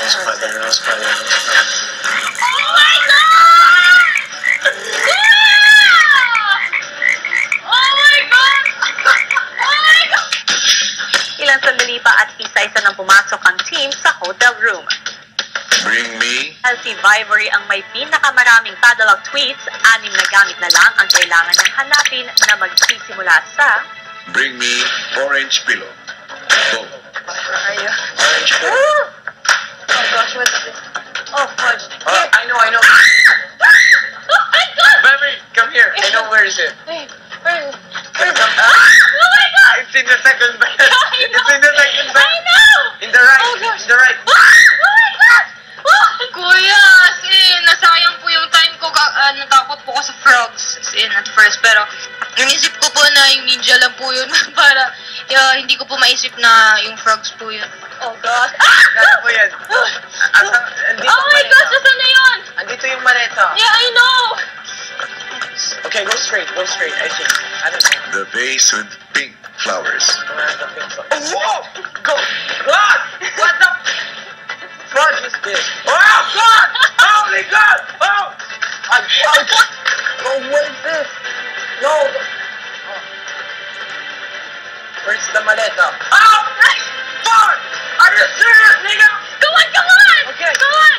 Oh my God! Ilang sandali pa at isa-isa nang pumasok ang team sa hotel room. Bring me. Si Vivory ang may pinakamaraming padlock tweets, 6 na gamit na lang ang kailangan niyang hanapin na magsisimula sa Bring me orange pillow. Go. Where are you? Orange pillow. Oh gosh, what's this? Oh, fudge. I know. Oh my God! Baby, come here. I know where is it. Hey, where is it? Oh my God! It's in the second bed. It's in the second bed. I know! In the right. Oh gosh. In the right. Oh my God! Kuya, as in, nasayang po yung time ko. Natakot po ko sa frogs, as in, at first. Pero, inisip ko po na yung ninja lang po yun para hindi ko po maisip na yung frogs po yun. Oh gosh. Gano'n po yan. Andito Oh my gosh, nasa na yun? Andito yung maleta. Yeah, I know! Okay, go straight. I think. I don't know. The vase with pink flowers. Oh, whoa! Go! What? What the fudge is this? Oh, God! Holy God! Oh! Oh, what is this? No! Where's the maleta? Oh! Fuck! Are you serious, nigga? Come on! Okay. Come on!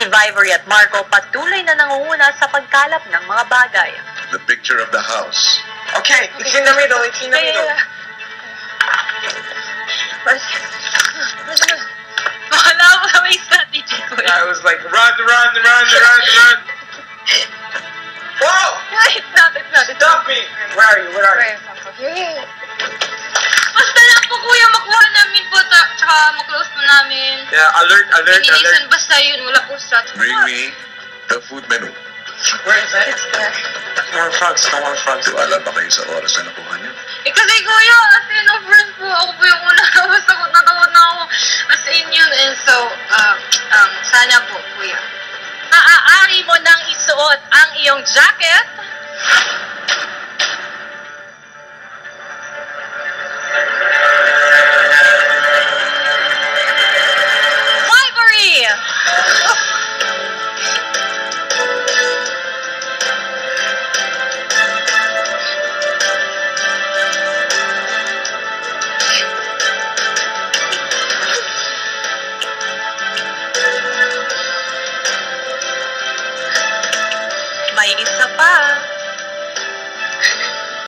si Vivory at Marco patuloy na nangunguna sa pagkalap ng mga bagay. The picture of the house. Okay, it's in the middle. It's in the middle. Wala mo na may strategy ko. I was like, run. Whoa! It's not. Stop me! Where are you? Basta lang po kuya, makuha namin po, tsaka maklose po namin. Yeah, alert. Minsan basta yun, wala po strategy. Bring me the food menu. Where is that? It's there. No more frogs. Tiwala ba kayo sa oras na nakuha niyo? Kasi kuya, as in, of course po, ako po yung una